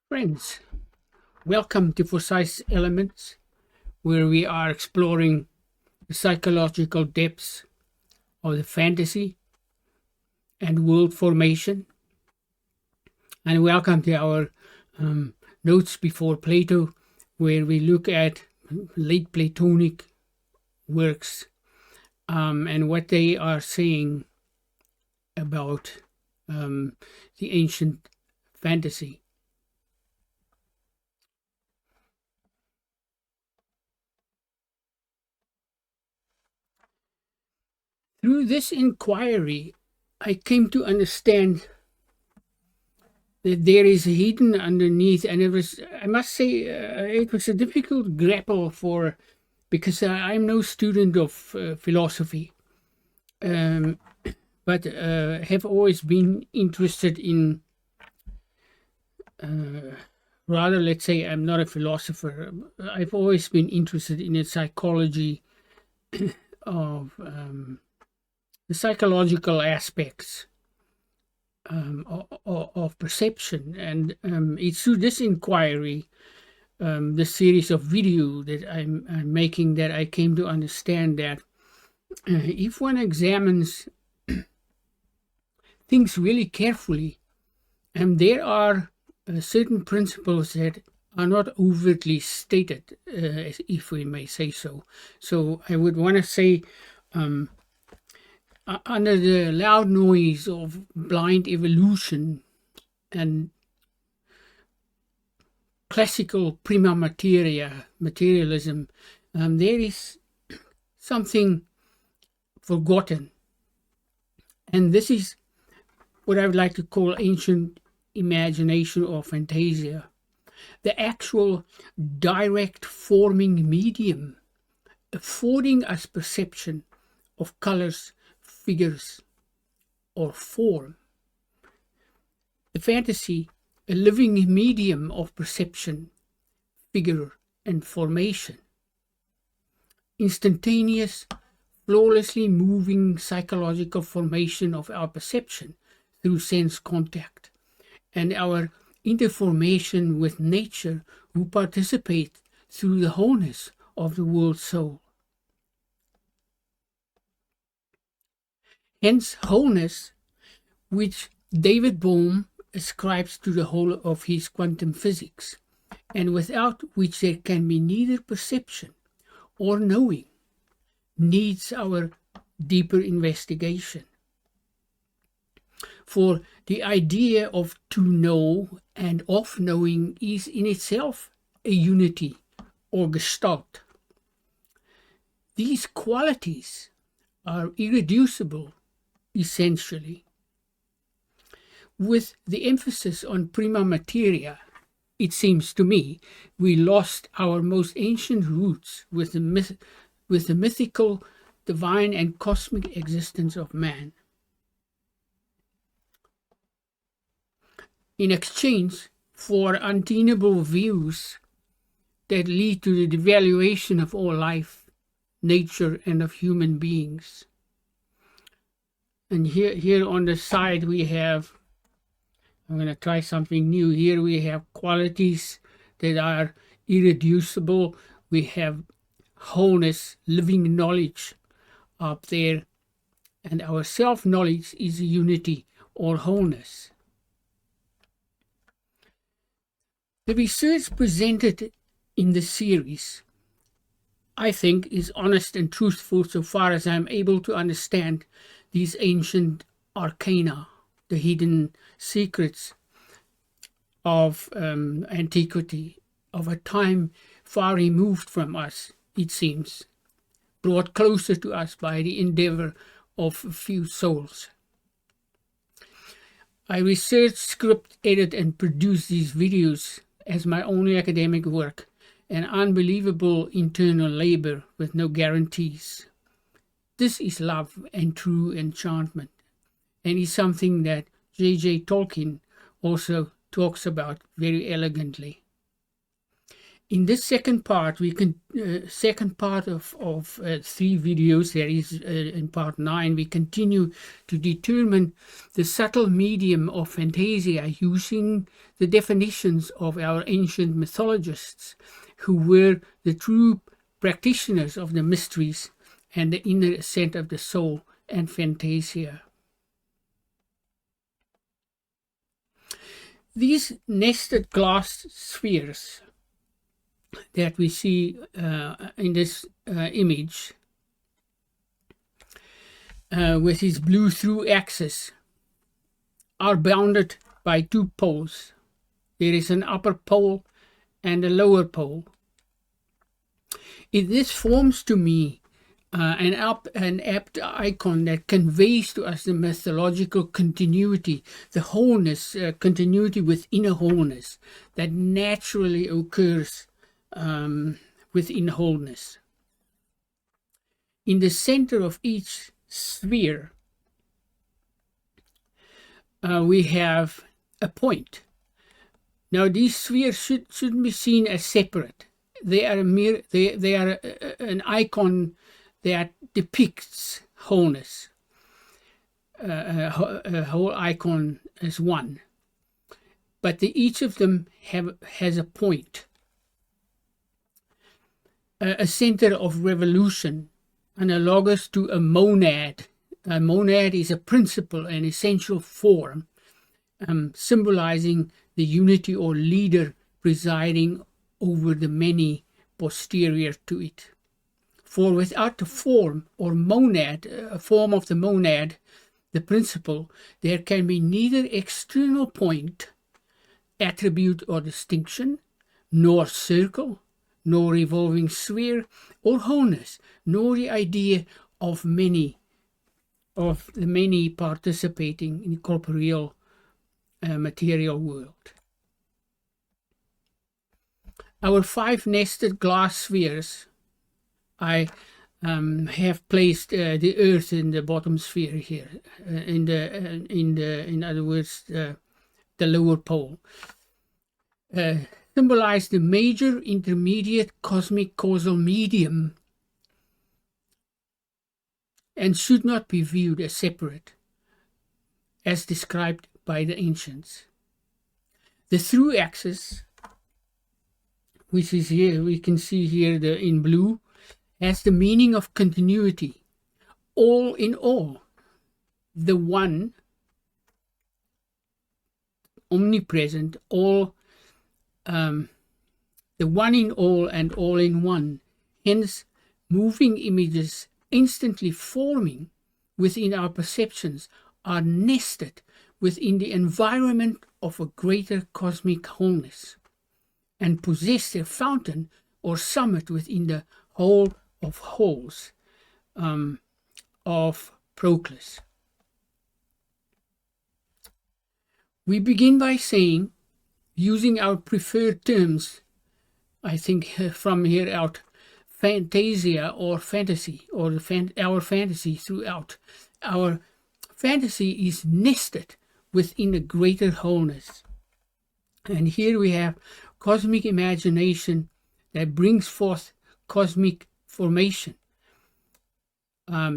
Friends, welcome to Precise Elements, where we are exploring the psychological depths of the fantasy and world formation. And welcome to our Notes Before Plato, where we look at late Platonic works and what they are saying about the ancient fantasy. Through this inquiry, I came to understand that there is hidden underneath, and I must say, it was a difficult grapple because I'm no student of philosophy, but have always been interested in, rather, let's say I'm not a philosopher. I've always been interested in the psychology of the psychological aspects of perception, and it's through this inquiry, the series of video that I'm making, that I came to understand that if one examines things really carefully, there are certain principles that are not overtly stated, if we may say so. So I would want to say, under the loud noise of blind evolution and classical prima materia, materialism, there is something forgotten. And this is what I would like to call ancient imagination or phantasia, the actual direct forming medium, affording us perception of colors, figures, or form. The fantasy, a living medium of perception, figure, and formation. Instantaneous, flawlessly moving psychological formation of our perception through sense contact, and our interformation with nature, who participate through the wholeness of the world soul. Hence wholeness, which David Bohm ascribes to the whole of his quantum physics, and without which there can be neither perception or knowing, needs our deeper investigation. For the idea of to know and of knowing is in itself a unity or gestalt. These qualities are irreducible, essentially. With the emphasis on prima materia, it seems to me, we lost our most ancient roots with the mythical, divine, and cosmic existence of man. In exchange for untenable views that lead to the devaluation of all life, nature, and of human beings. And here on the side we have, I'm going to try something new. Here we have qualities that are irreducible. We have wholeness, living knowledge up there. And our self-knowledge is unity or wholeness. The research presented in the series, I think, is honest and truthful so far as I'm able to understand these ancient arcana, the hidden secrets of antiquity, of a time far removed from us, it seems, brought closer to us by the endeavor of a few souls. I research, script, edit, and produce these videos as my only academic work, an unbelievable internal labor with no guarantees. This is love and true enchantment, and is something that J.J. Tolkien also talks about very elegantly. In this second part, second part of 3 videos, there is in part 9, we continue to determine the subtle medium of Phantasia using the definitions of our ancient mythologists, who were the true practitioners of the mysteries and the inner ascent of the soul and Phantasia. These nested glass spheres that we see in this image with its blue through axis are bounded by 2 poles. There is an upper pole and a lower pole. This forms to me an apt icon that conveys to us the mythological continuity, the wholeness, continuity within a wholeness that naturally occurs within wholeness. In the center of each sphere, we have a point. Now, these spheres shouldn't be seen as separate. They are an icon that depicts wholeness, a whole icon as one. But each of them has a point, a center of revolution, analogous to a monad. A monad is a principle, an essential form, symbolizing the unity or leader presiding over the many posterior to it. For without the form or monad, a form of the monad, the principle, there can be neither external point, attribute or distinction, nor circle, nor revolving sphere, or wholeness, nor the idea of the many participating in the corporeal material world. Our 5 nested glass spheres, I have placed the Earth in the bottom sphere here, in other words, the lower pole, symbolize the major intermediate cosmic causal medium and should not be viewed as separate, as described by the ancients. The through axis, which is here, we can see here in blue, has the meaning of continuity, all in all, the one, omnipresent, all, the one in all and all in one. Hence, moving images instantly forming within our perceptions are nested within the environment of a greater cosmic wholeness and possess their fountain or summit within the whole of wholes of Proclus. We begin by saying, using our preferred terms, I think from here out, Phantasia or fantasy, or our fantasy throughout. Our fantasy is nested within a greater wholeness. And here we have cosmic imagination that brings forth cosmic formation.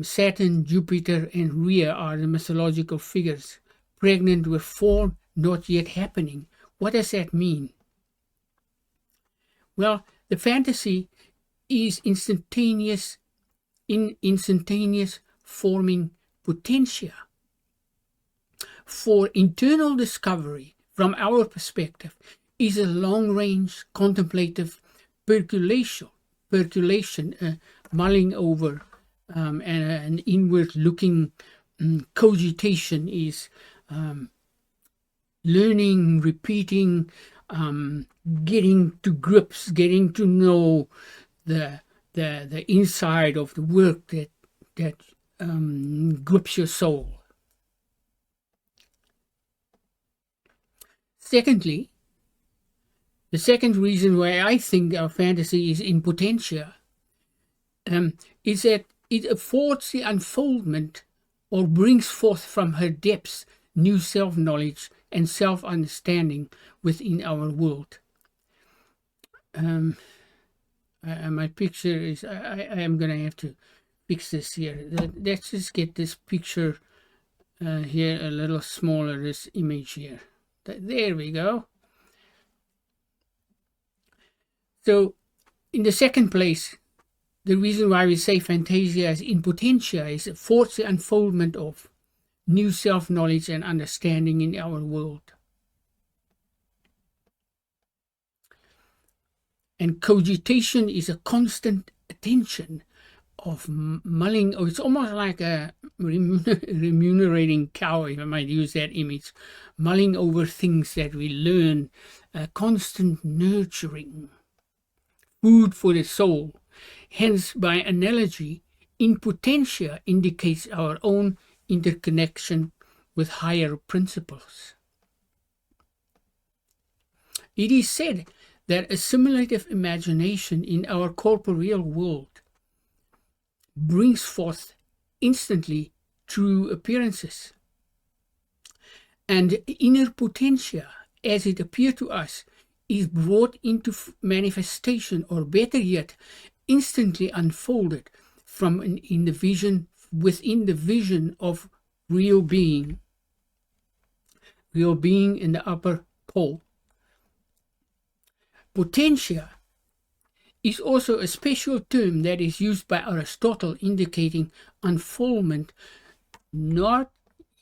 Saturn, Jupiter, and Rhea are the mythological figures, pregnant with form not yet happening. What does that mean? Well, the fantasy is instantaneous forming potentia. For internal discovery, from our perspective, is a long-range contemplative percolation, mulling over, and an inward-looking cogitation is learning, repeating, getting to grips, getting to know the inside of the work that grips your soul. Secondly, the second reason why I think our fantasy is in potentia is that it affords the unfoldment or brings forth from her depths new self-knowledge and self-understanding within our world. my picture is, I am going to have to fix this here. Let's just get this picture here a little smaller, this image here. There we go. So in the second place, the reason why we say Phantasia is in potentia is it affords the unfoldment of new self-knowledge and understanding in our world. And cogitation is a constant attention of mulling. Oh, it's almost like a remunerating cow, if I might use that image, mulling over things that we learn, a constant nurturing, food for the soul. Hence, by analogy, in potentia indicates our own interconnection with higher principles. It is said that assimilative imagination in our corporeal world brings forth instantly true appearances, and inner potentia, as it appears to us, is brought into manifestation, or better yet, instantly unfolded from within the vision of real being in the upper pole. Potentia is also a special term that is used by Aristotle, indicating unfoldment not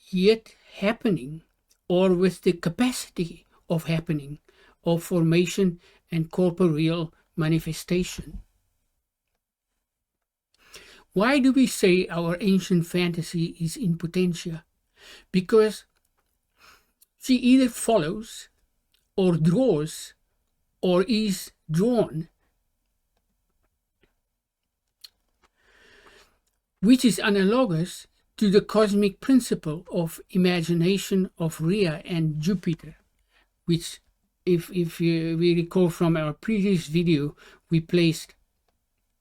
yet happening, or with the capacity of happening, of formation and corporeal manifestation. Why do we say our ancient fantasy is in potentia? Because she either follows or draws or is drawn, which is analogous to the cosmic principle of imagination of Rhea and Jupiter, which, if we recall from our previous video, we placed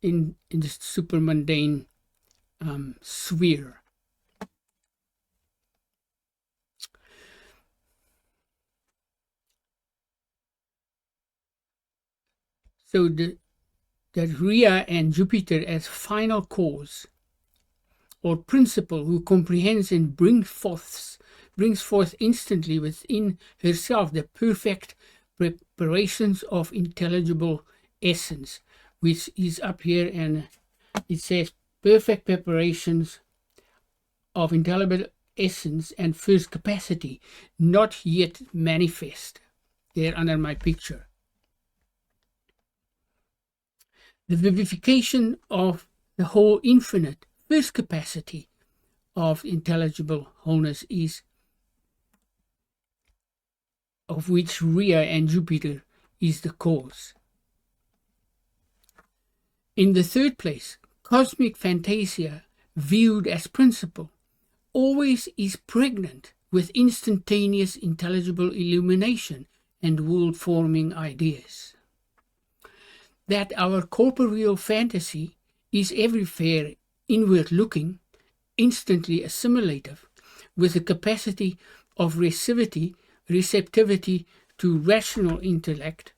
in the supermundane sphere. So that Rhea and Jupiter as final cause or principle, who comprehends and brings forth instantly within herself the perfect preparations of intelligible essence, which is up here, and it says perfect preparations of intelligible essence and first capacity, not yet manifest, there under my picture. The vivification of the whole infinite first capacity of intelligible wholeness is of which Rhea and Jupiter is the cause. In the third place, cosmic Phantasia, viewed as principle, always is pregnant with instantaneous intelligible illumination and world-forming ideas. That our corporeal fantasy is everywhere inward-looking, instantly assimilative, with the capacity of receptivity to rational intellect,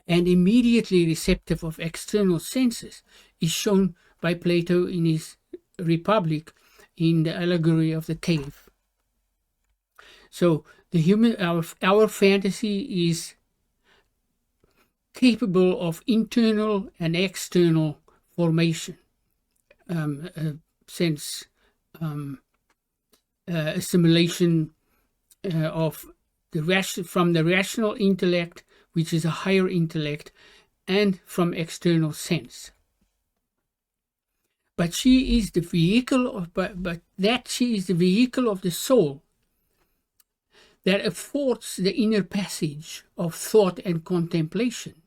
and immediately receptive of external senses, is shown by Plato in his Republic in the allegory of the cave. So our fantasy is capable of internal and external formation, assimilation of from the rational intellect, which is a higher intellect, and from external sense. But she is the vehicle of she is the vehicle of the soul that affords the inner passage of thought and contemplation,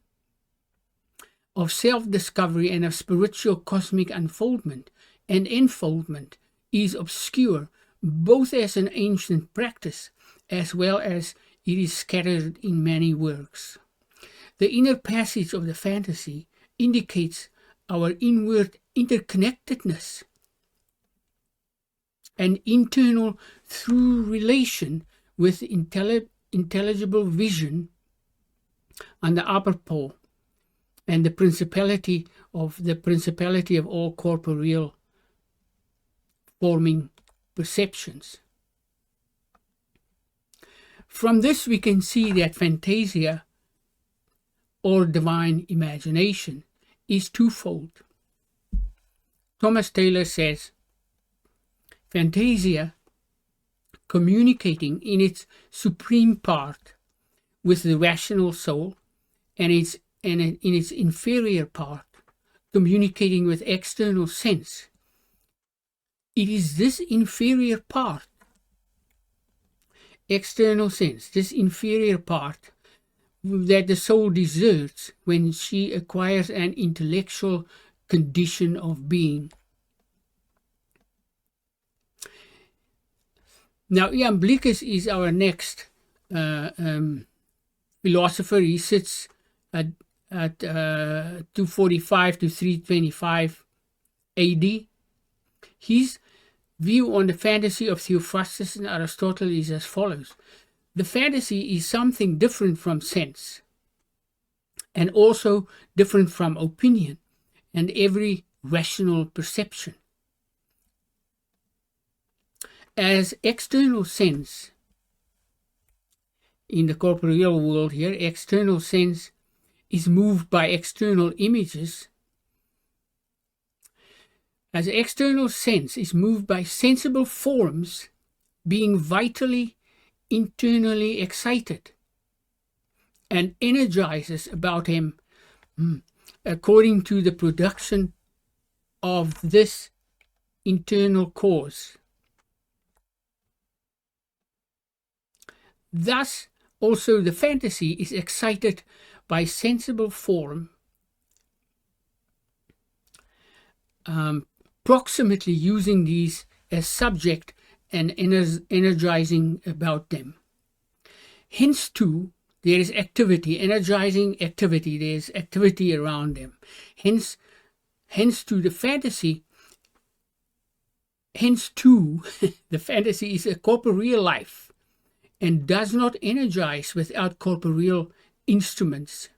of self-discovery, and of spiritual cosmic unfoldment and enfoldment, is obscure both as an ancient practice as well as it is scattered in many works. The inner passage of the fantasy indicates our inward interconnectedness and internal through relation with intelligible vision on the upper pole, and the principality of all corporeal forming perceptions. From this we can see that Phantasia, or divine imagination, is twofold. Thomas Taylor says, Phantasia, communicating in its supreme part with the rational soul, and in its inferior part, communicating with external sense. It is this inferior part, external sense, this inferior part, that the soul deserts when she acquires an intellectual condition of being. Now, IAMBLICHUS is our next philosopher. He sits at 245 to 325 AD. His view on the fantasy of Theophrastus and Aristotle is as follows. The fantasy is something different from sense, and also different from opinion and every rational perception. As external sense, in the corporeal world here, external sense is moved by external images. As external sense is moved by sensible forms, being vitally, internally excited, and energizes about him according to the production of this internal cause. Thus, also the fantasy is excited by sensible form, proximately using these as subject and energizing about them. Hence, too, there is activity, energizing activity, there is activity around them. Hence to the fantasy, the fantasy is a corporeal life, and does not energize without corporeal instruments,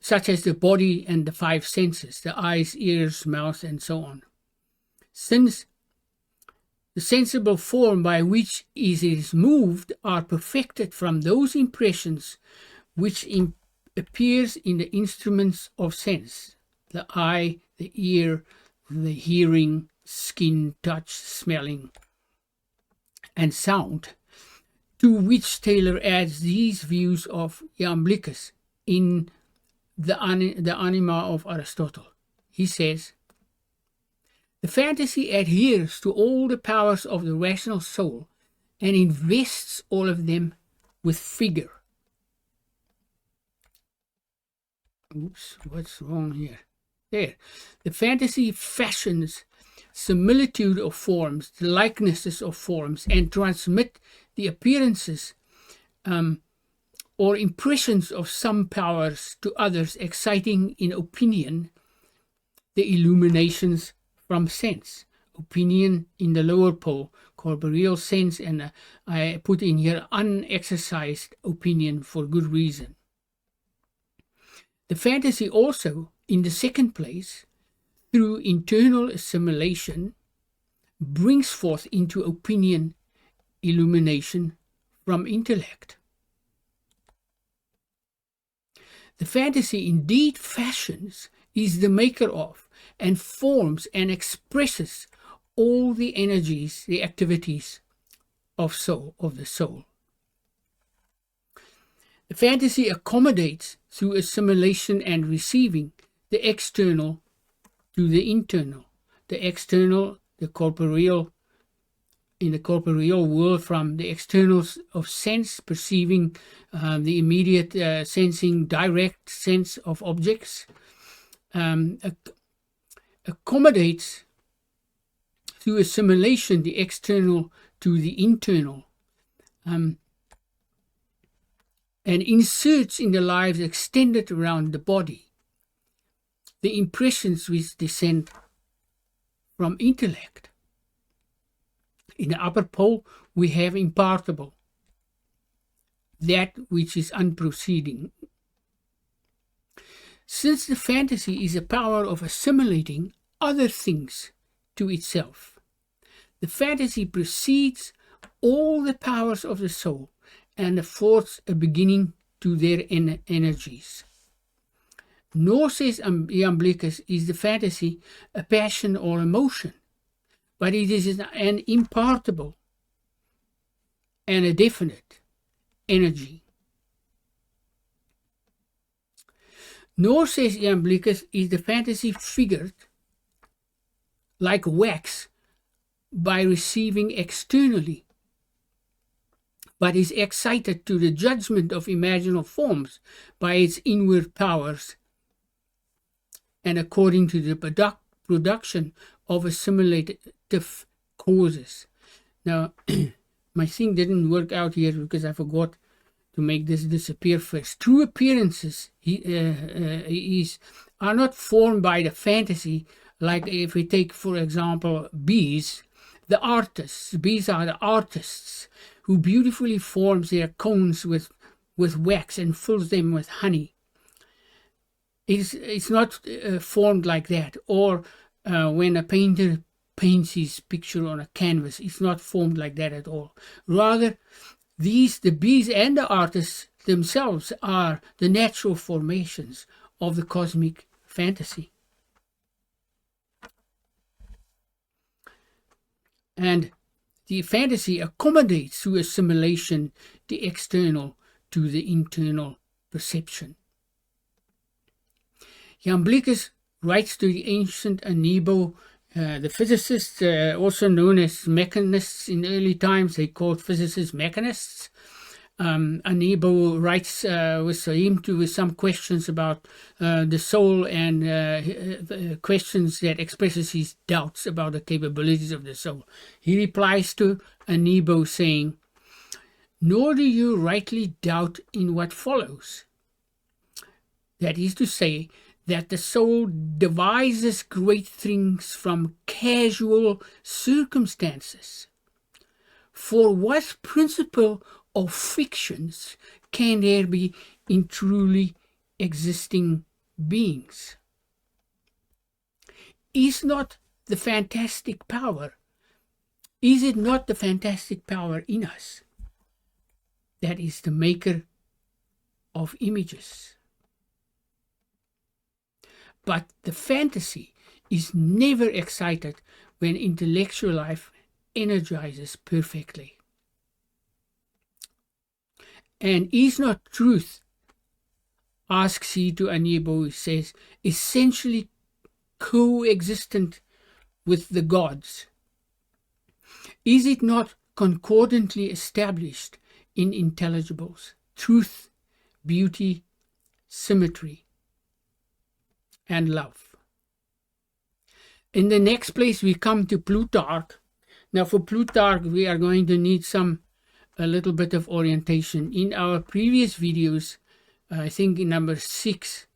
such as the body and the five senses, the eyes, ears, mouth, and so on. Since the sensible form by which it is moved are perfected from those impressions which appears in the instruments of sense, the eye, the ear, the hearing, skin, touch, smelling, and sound, to which Taylor adds these views of IAMBLICHUS in the Anima of Aristotle. He says, the fantasy adheres to all the powers of the rational soul and invests all of them with figure. Oops, what's wrong here? There. The fantasy fashions similitude of forms, the likenesses of forms, and transmit the appearances or impressions of some powers to others, exciting in opinion the illuminations from sense. Opinion in the lower pole, corporeal sense, and I put in here unexercised opinion for good reason. The fantasy also, in the second place, through internal assimilation, brings forth into opinion illumination from intellect. The fantasy indeed fashions, is the maker of, and forms and expresses all the energies, the activities of the soul. The fantasy accommodates through assimilation and receiving the external to the internal, the external, the corporeal, in the corporeal world, from the externals of sense, perceiving the immediate sensing, direct sense of objects, accommodates through assimilation the external to the internal, and inserts in the lives extended around the body the impressions which descend from intellect. In the upper pole we have impartible, that which is unproceeding, since the fantasy is a power of assimilating other things to itself. The fantasy precedes all the powers of the soul and affords a beginning to their energies. Nor, says IAMBLICHUS, is the fantasy a passion or emotion, but it is an impartible and a definite energy. Nor, says IAMBLICHUS, is the fantasy figured like wax by receiving externally, but is excited to the judgment of imaginal forms by its inward powers and according to the production of assimilative causes. Now, my thing didn't work out here because I forgot to make this disappear first. True appearances are not formed by the fantasy, like if we take, for example, bees. The artists, bees are the artists who beautifully forms their cones with wax and fills them with honey. It's not formed like that. Or when a painter paints his picture on a canvas, it's not formed like that at all. Rather, the bees and the artists themselves are the natural formations of the cosmic fantasy. And the fantasy accommodates through assimilation the external to the internal perception. IAMBLICHUS writes to the ancient Anebo, the physicists, also known as mechanists in early times. They called physicists mechanists. Anebo writes with some questions about the soul and questions that expresses his doubts about the capabilities of the soul. He replies to Anebo saying, "Nor do you rightly doubt in what follows. That is to say, that the soul devises great things from casual circumstances. For what principle of fictions can there be in truly existing beings? Is it not the fantastic power in us that is the maker of images? But the fantasy is never excited when intellectual life energizes perfectly. And is not truth, asks he to Anebo, he says, essentially coexistent with the gods? Is it not concordantly established in intelligibles, truth, beauty, symmetry, and love? In the next place we come to Plutarch. Now for Plutarch we are going to need a little bit of orientation. In our previous videos, I think in number 6,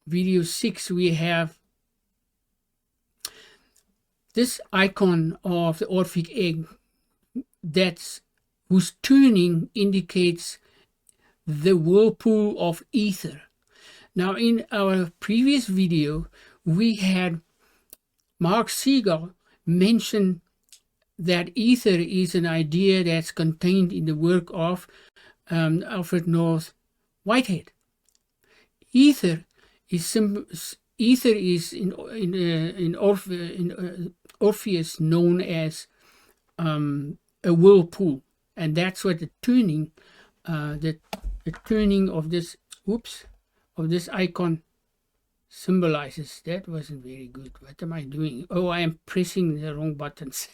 video 6, we have this icon of the Orphic egg whose turning indicates the whirlpool of ether. Now in our previous video we had Mark Siegel mention that ether is an idea that's contained in the work of Alfred North Whitehead. Ether is in Orpheus known as a whirlpool, and that's what the turning of this icon symbolizes. That wasn't very good. What am I doing? Oh, I am pressing the wrong buttons.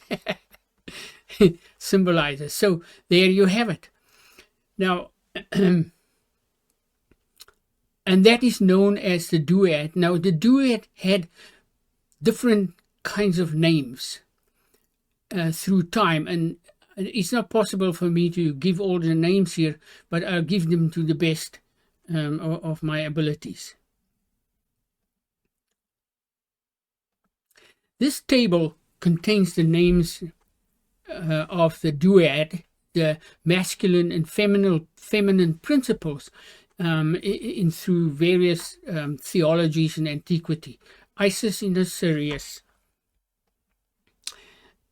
Symbolizes. So there you have it. Now, and that is known as the duad. Now, the duad had different kinds of names through time, and it's not possible for me to give all the names here, but I'll give them to the best of my abilities. This table contains the names of the duad, the masculine and feminine principles through various theologies in antiquity. Isis and Osiris.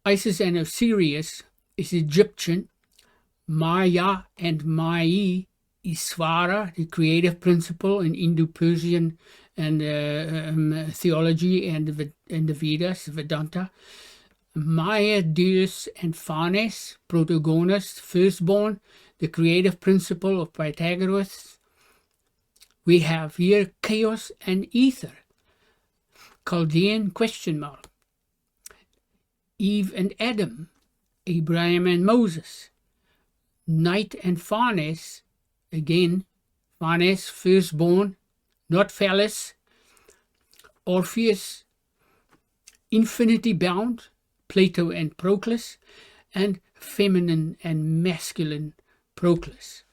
Isis and Osiris is Egyptian. Maya and Mai is Svara, the creative principle in Indo-Persian and theology and the Vedas, Vedanta. Maya, Deus, and Phanes, Protagonist, firstborn, the creative principle of Pythagoras. We have here chaos and ether, Chaldean ? Eve and Adam, Abraham and Moses, night and Phanes, again, Phanes, firstborn, not phallus, Orpheus, infinity bound, Plato and Proclus, and feminine and masculine, Proclus.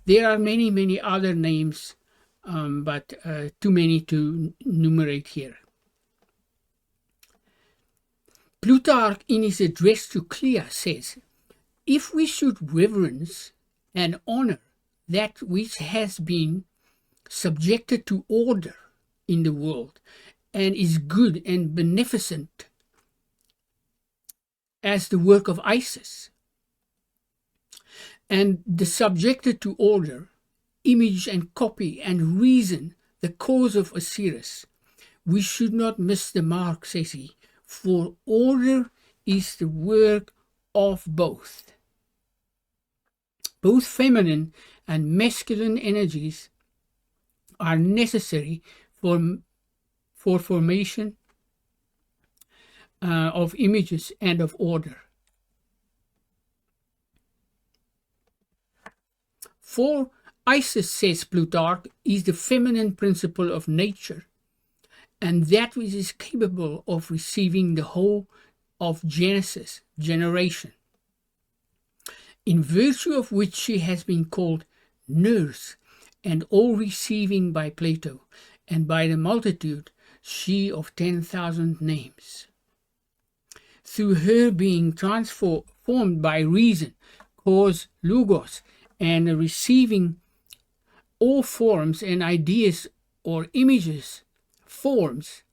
There are many, many other names, but too many to enumerate here. Plutarch, in his address to Clea, says, if we should reverence and honor that which has been subjected to order in the world and is good and beneficent as the work of Isis, and the subjected to order, image and copy and reason, the cause of Osiris, we should not miss the mark, says he, for order is the work of both. Both feminine and masculine energies are necessary for formation of images and of order. For Isis, says Plutarch, is the feminine principle of nature, and that which is capable of receiving the whole of Genesis, generation, in virtue of which she has been called nurse, and all receiving by Plato, and by the multitude, she of 10,000 names. Through her being transformed by reason, cause, logos, and receiving all forms and ideas or images, forms,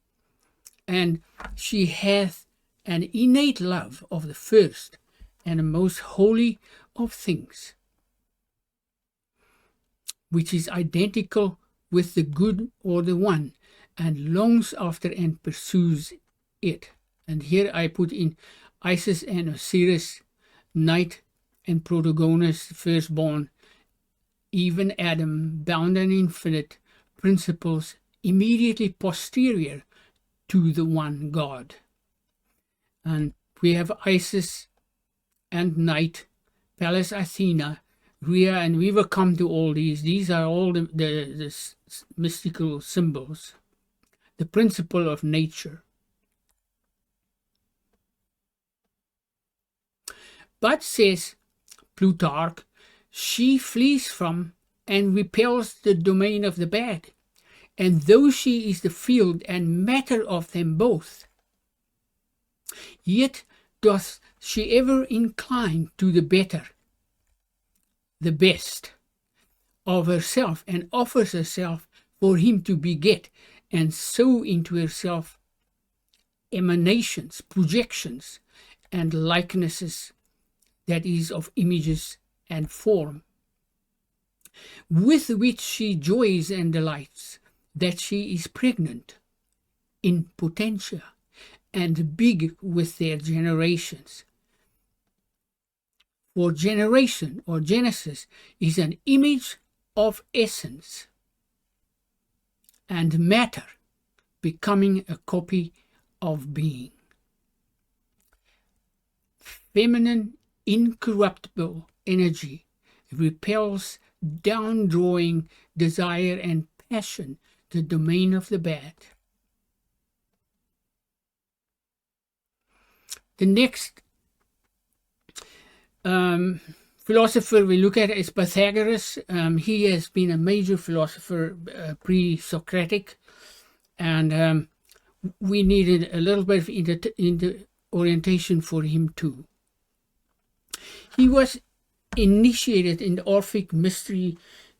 and she hath an innate love of the first and the most holy of things, which is identical with the good or the one, and longs after and pursues it. And here I put in Isis and Osiris, night and Protagonist, firstborn, even Adam, bound and infinite, principles immediately posterior to the one God. And we have Isis and night, Pallas Athena, Rhea, and we will come to all these. These are all the mystical symbols, the principle of nature. But, says Plutarch, she flees from and repels the domain of the bad, and though she is the field and matter of them both, yet doth she ever incline to the better, the best of herself, and offers herself for him to beget, and sow into herself emanations, projections, and likenesses, that is, of images and form, with which she joys and delights, that she is pregnant in potentia and big with their generations. For generation or Genesis is an image of essence and matter becoming a copy of being. Feminine incorruptible energy repels down-drawing desire and passion, the domain of the bad. The next philosopher we look at is Pythagoras. He has been a major philosopher pre-Socratic, and we needed a little bit of orientation for him too. He was initiated in the Orphic mystery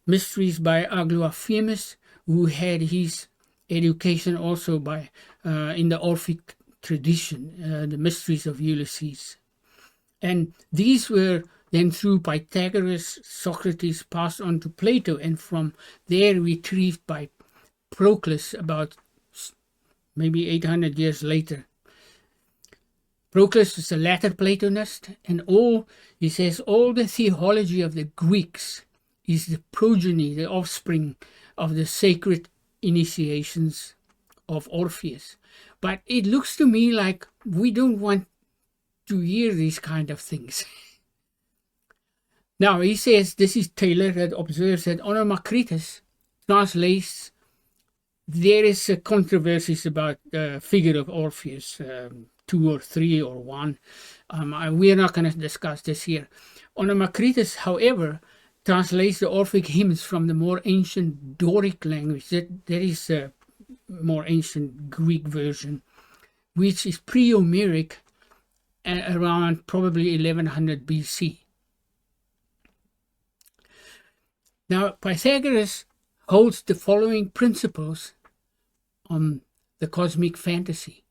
Mysteries by Aglaophemus, who had his education also by in the Orphic tradition, the Mysteries of Ulysses. And these were then through Pythagoras, Socrates, passed on to Plato, and from there retrieved by Proclus about maybe 800 years later. Proclus is a latter Platonist, and he says all the theology of the Greeks is the progeny, the offspring of the sacred initiations of Orpheus. But it looks to me like we don't want to hear these kind of things. Now, he says, this is Taylor that observes that Onomacritus translates, there is controversies about the figure of Orpheus, 2 or 3 or 1. We are not going to discuss this here. Onomacritus, however, translates the Orphic hymns from the more ancient Doric language. There is a more ancient Greek version, which is pre-Homeric, around probably 1100 BC. Now, Pythagoras holds the following principles on the cosmic fantasy.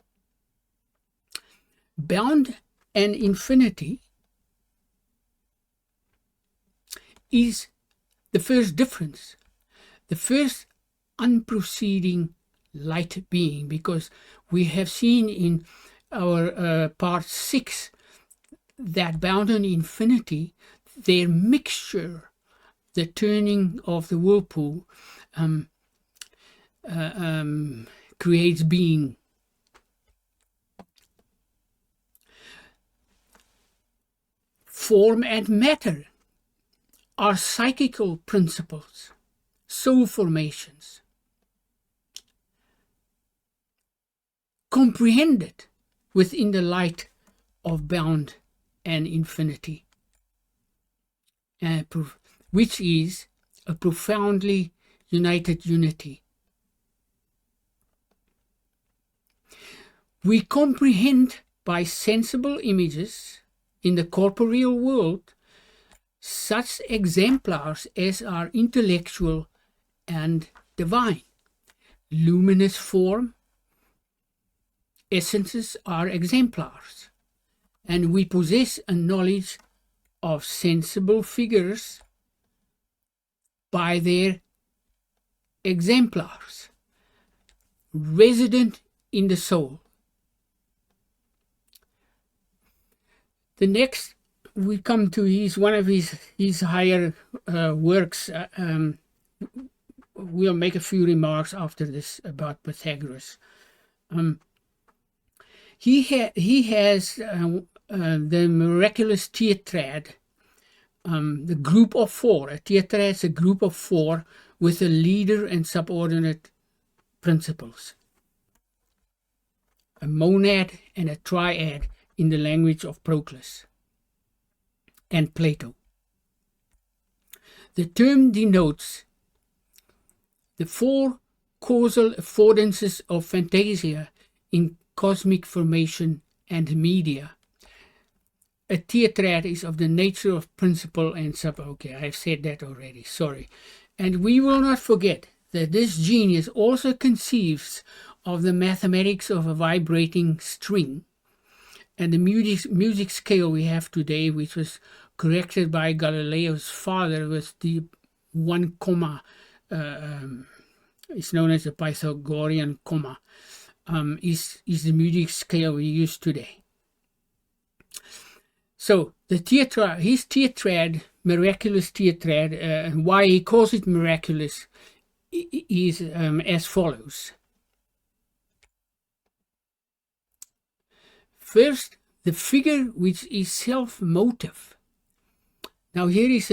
Bound and infinity is the first difference, the first unproceeding light being, because we have seen in our part 6 that bound and infinity, their mixture, the turning of the whirlpool, creates being. Form and matter are psychical principles, soul formations, comprehended within the light of bound and infinity, which is a profoundly united unity. We comprehend by sensible images in the corporeal world such exemplars as are intellectual and divine. Luminous form essences are exemplars, and we possess a knowledge of sensible figures by their exemplars, resident in the soul. The next we come to one of his higher works. We'll make a few remarks after this about Pythagoras. He has the miraculous tetrad, the group of 4. A tetrad is a group of 4 with a leader and subordinate principles. A monad and a triad in the language of Proclus and Plato. The term denotes the 4 causal affordances of Phantasia in cosmic formation and media. A tetrad is of the nature of principle and sub. Okay, I've said that already, sorry. And we will not forget that this genius also conceives of the mathematics of a vibrating string, and the music scale we have today, which was corrected by Galileo's father with the 1 comma, it's known as the Pythagorean comma, is the music scale we use today. So the his tetrad, miraculous tetrad, and why he calls it miraculous is as follows. First, the figure which is self-motive. Now here is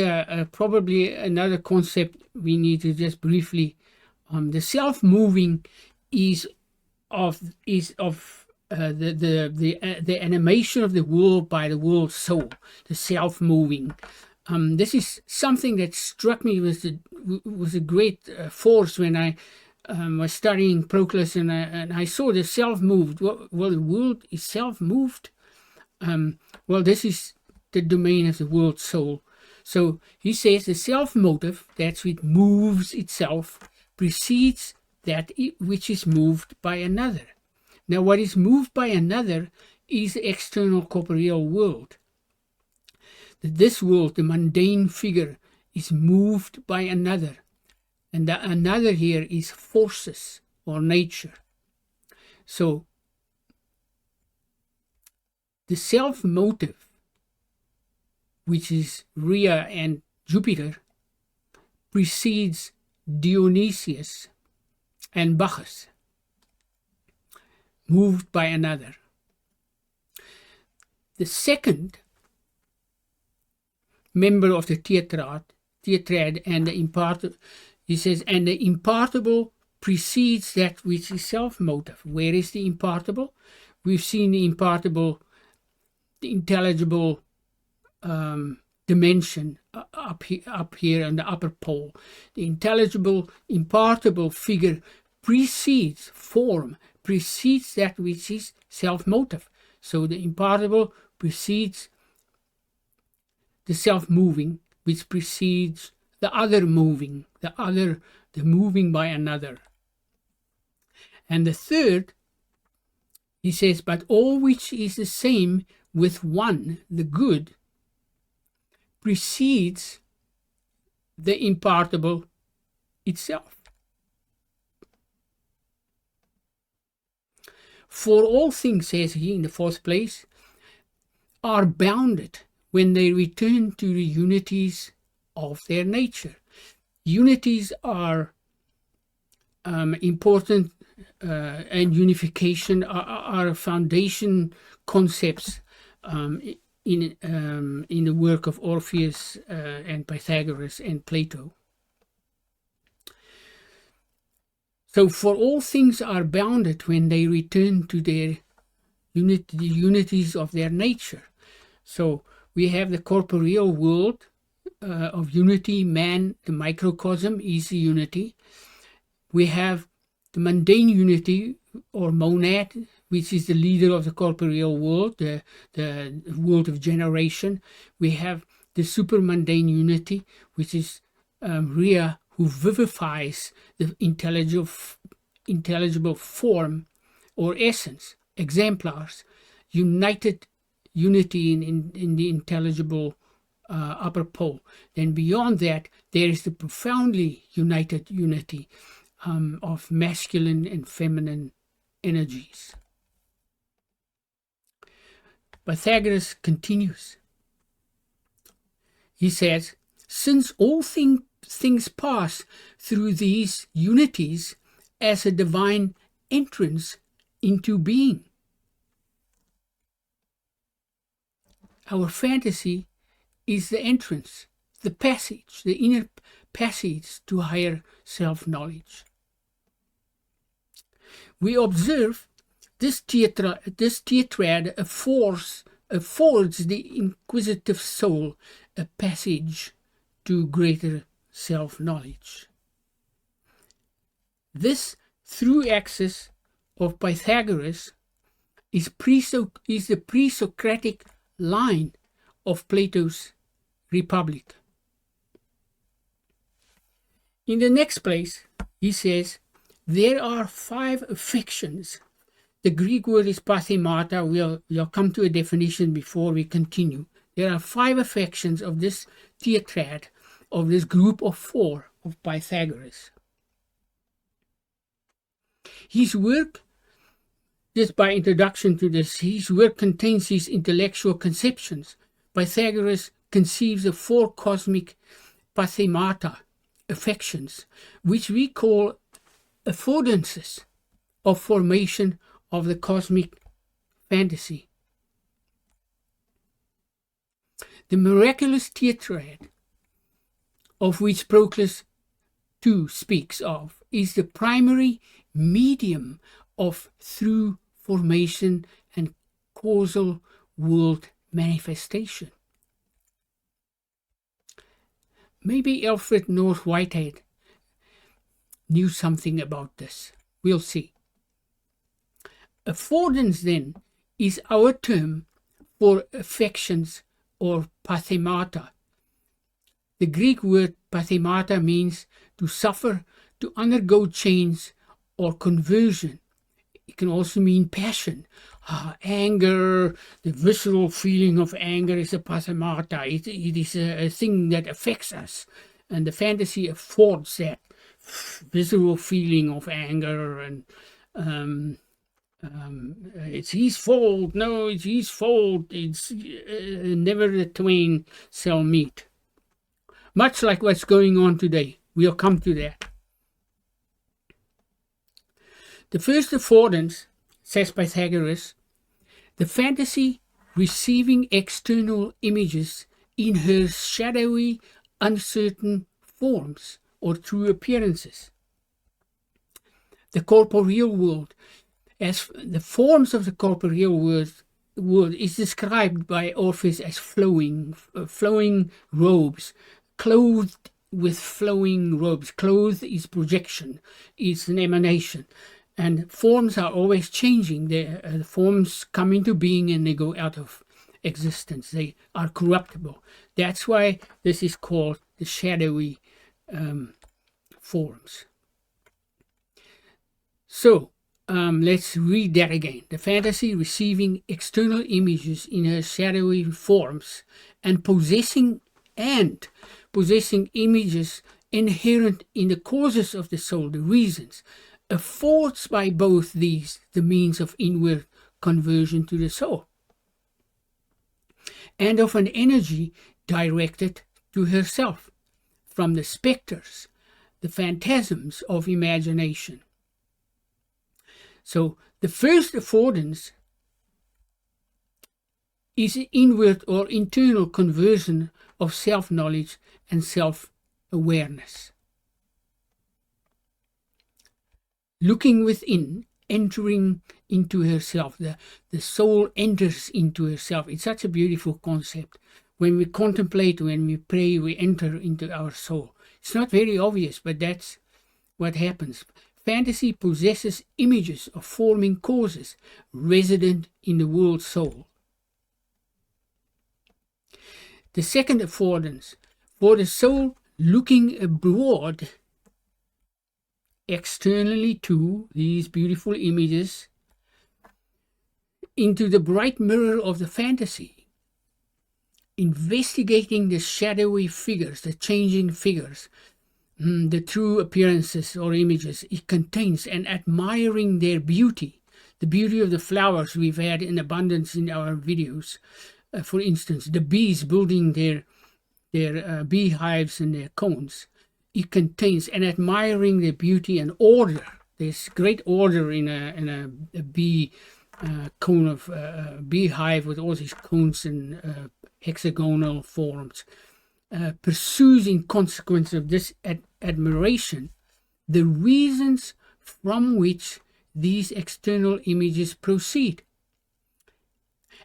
probably another concept we need to just briefly. The self-moving is of the animation of the world by the world soul, the self-moving. This is something that struck me was a great force when I was studying Proclus, and I saw the self-moved. Well, the world is self-moved. Well, this is the domain of the world soul. So he says the self-motive, that's which moves itself, precedes that which is moved by another. Now what is moved by another is the external corporeal world. This world, the mundane figure, is moved by another. And the another here is forces or nature. So the self-motive, which is Rhea and Jupiter, precedes Dionysius and Bacchus, moved by another. The second member of the tetrad and the impartible, he says, and the impartible precedes that which is self-motive. Where is the impartible? We've seen the impartible, the intelligible dimension up here on the upper pole. The intelligible, impartible figure precedes form, precedes that which is self-motive. So the impartible precedes the self-moving, which precedes the other moving, the moving by another. And the third, he says, but all which is the same with one, the good, precedes the impartible itself. For all things, says he in the fourth place, are bounded when they return to the unities of their nature. Unities are important, and unification are foundation concepts in the work of Orpheus and Pythagoras and Plato. So for all things are bounded when they return to their the unities of their nature. So we have the corporeal world of unity, man, the microcosm is the unity. We have the mundane unity or monad, which is the leader of the corporeal world, the world of generation. We have the supermundane unity, which is Rhea, who vivifies the intelligible form or essence, exemplars, united unity in the intelligible upper pole. Then beyond that, there is the profoundly united unity of masculine and feminine energies. Pythagoras continues. He says, since all things pass through these unities as a divine entrance into being, our fantasy is the entrance, the passage, the inner passage to higher self-knowledge. We observe this tetrad affords the inquisitive soul a passage to greater self-knowledge. This through access of Pythagoras is the pre-Socratic line of Plato's Republic. In the next place, he says, there are 5 affections. The Greek word is pathemata. We'll come to a definition before we continue. There are 5 affections of this tetrad, of this group of 4 of Pythagoras. His work, just by introduction to this, his work contains these intellectual conceptions. Pythagoras conceives of 4 cosmic pathemata, affections, which we call affordances of formation of the cosmic fantasy. The miraculous tetrad, of which Proclus too speaks of, is the primary medium of through formation and causal world manifestation. Maybe Alfred North Whitehead knew something about this. We'll see. Affordance, then, is our term for affections or pathemata, The Greek word pathemata means to suffer, to undergo change or conversion. It can also mean passion. Anger, the visceral feeling of anger is a pathemata. It is a thing that affects us. And the fantasy affords that visceral feeling of anger, and it's his fault. No, it's his fault. It's never the twain shall meet. Much like what's going on today. We'll come to that. The first affordance, says Pythagoras, the fantasy receiving external images in her shadowy, uncertain forms or true appearances. The corporeal world, as the forms of the corporeal world is described by Orpheus as flowing robes, clothed with flowing robes. Clothed is projection, is an emanation. And forms are always changing. The forms come into being and they go out of existence. They are corruptible. That's why this is called the shadowy forms. So let's read that again. The fantasy receiving external images in her shadowy forms and possessing images inherent in the causes of the soul, the reasons, affords by both these the means of inward conversion to the soul, and of an energy directed to herself from the spectres, the phantasms of imagination. So the first affordance is inward or internal conversion of self-knowledge and self-awareness. Looking within, entering into herself. The soul enters into herself. It's such a beautiful concept. When we contemplate, when we pray, we enter into our soul. It's not very obvious, but that's what happens. Fantasy possesses images of forming causes resident in the world soul. The second affordance, for the soul looking abroad, externally to these beautiful images, into the bright mirror of the fantasy, investigating the shadowy figures, the changing figures, the true appearances or images it contains, and admiring their beauty, the beauty of the flowers we've had in abundance in our videos. For instance, the bees building their beehives and their cones. It contains, and admiring the beauty and order. There's great order in a bee cone of beehive with all these cones and hexagonal forms. Pursues in consequence of this admiration the reasons from which these external images proceed,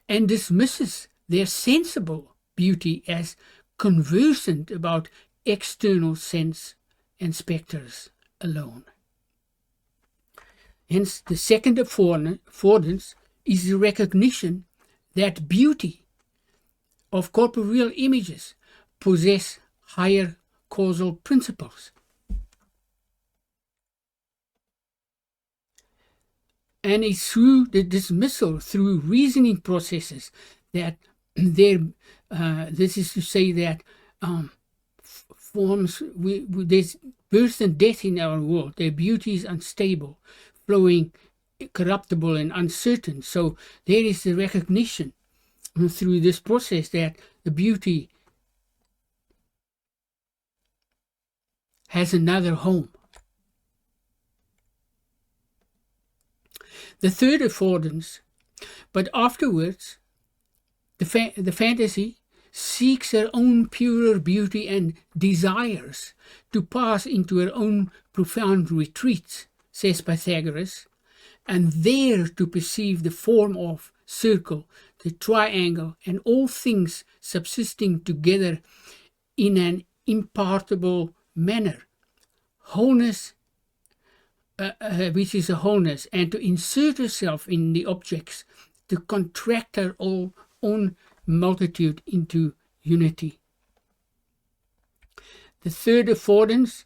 and dismisses their sensible beauty as conversant about external sense and spectres alone. Hence, the second affordance is the recognition that beauty of corporeal images possess higher causal principles. And it's through the dismissal, through reasoning processes, that this is to say that forms, there's birth and death in our world. Their beauty is unstable, flowing, corruptible, and uncertain. So there is the recognition through this process that the beauty has another home. The third affordance, but afterwards, the fantasy seeks her own purer beauty and desires to pass into her own profound retreats, says Pythagoras, and there to perceive the form of circle, the triangle, and all things subsisting together in an impartible manner, wholeness, which is a wholeness, and to insert herself in the objects, to contract her own multitude into unity. The third affordance,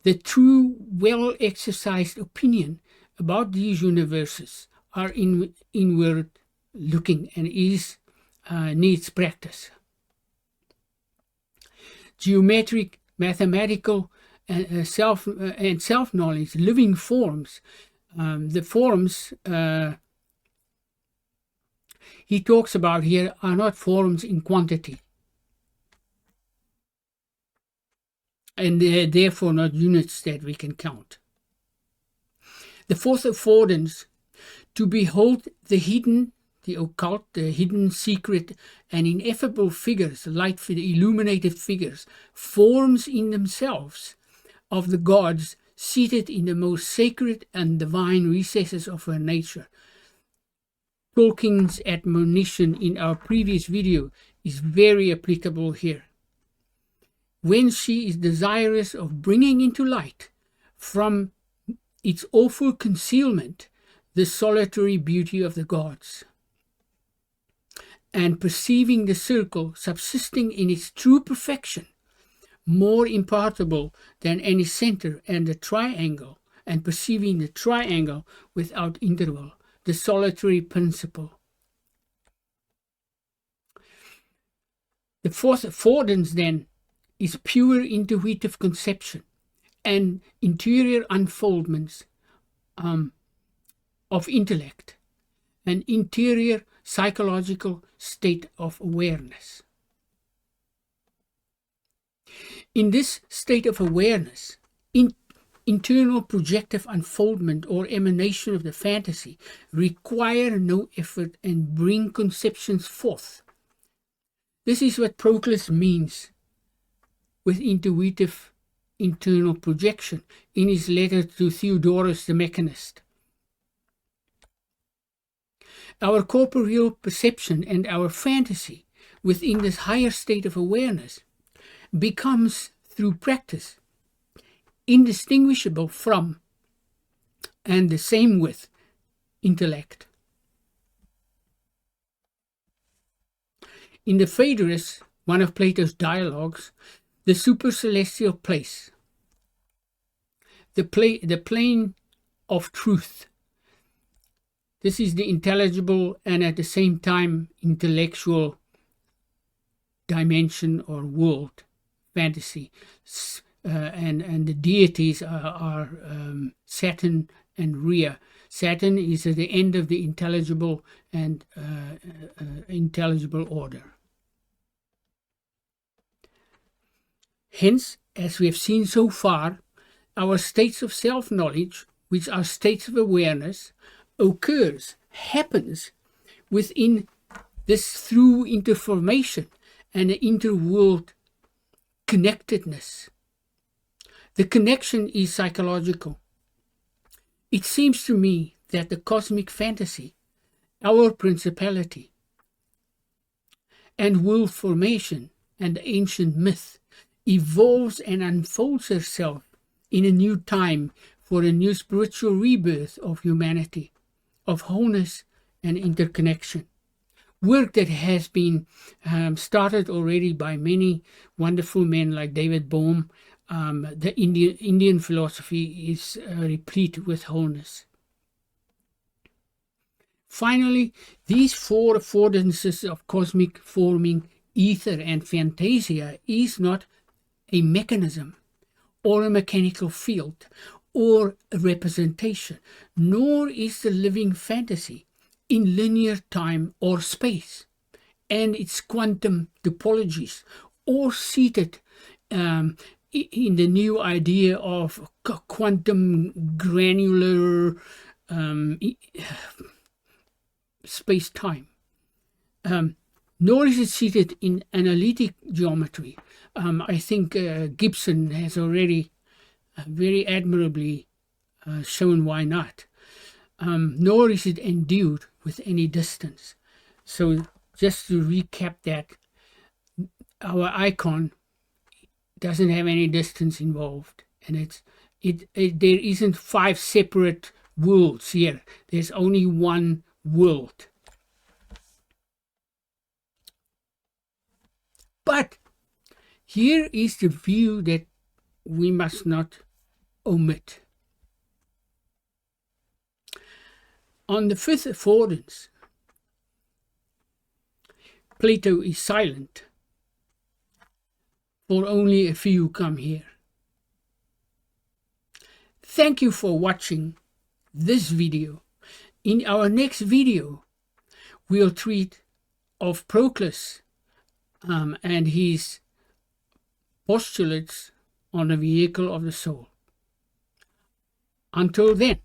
the true, well-exercised opinion about these universes are inward looking and needs practice. Geometric, mathematical, and self-knowledge, living forms. The forms he talks about here are not forms in quantity, and they're therefore not units that we can count. The fourth affordance, to behold the hidden, the occult, the hidden, secret, and ineffable figures, light for the illuminated figures, forms in themselves of the gods seated in the most sacred and divine recesses of her nature. Tolkien's admonition in our previous video is very applicable here. When she is desirous of bringing into light from its awful concealment the solitary beauty of the gods, and perceiving the circle subsisting in its true perfection, more impartable than any center, and the triangle, and perceiving the triangle without interval, the solitary principle. The fourth affordance, then, is pure intuitive conception and interior unfoldments of intellect, an interior psychological state of awareness. In this state of awareness, internal projective unfoldment or emanation of the fantasy require no effort and bring conceptions forth. This is what Proclus means with intuitive internal projection in his letter to Theodorus the Mechanist. Our corporeal perception and our fantasy within this higher state of awareness becomes, through practice, indistinguishable from and the same with intellect. In the Phaedrus, one of Plato's dialogues, the supercelestial place, the plane of truth. This is the intelligible and at the same time intellectual dimension or world, fantasy. And the deities are Saturn and Rhea. Saturn is at the end of the intelligible and intelligible order. Hence, as we have seen so far, our states of self-knowledge, which are states of awareness, happens within this through interformation and the interworld connectedness. The connection is psychological. It seems to me that the cosmic fantasy, our principality, and world formation and ancient myth evolves and unfolds herself in a new time for a new spiritual rebirth of humanity, of wholeness and interconnection. Work that has been started already by many wonderful men like David Bohm. The Indian philosophy is replete with wholeness. Finally, these four affordances of cosmic forming, ether, and phantasia is not a mechanism or a mechanical field or a representation, nor is the living fantasy in linear time or space and its quantum topologies, or seated in the new idea of quantum granular space-time. Nor is it seated in analytic geometry. I think Gibson has already very admirably shown why not. Nor is it endued with any distance. So just to recap that, our icon doesn't have any distance involved, and there isn't 5 separate worlds here. There's only one world. But Here is the view that we must not omit. On the fifth affordance, Plato is silent, for only a few come here. Thank you for watching this video. In our next video, we'll treat of Proclus and his postulates on the vehicle of the soul. Until then.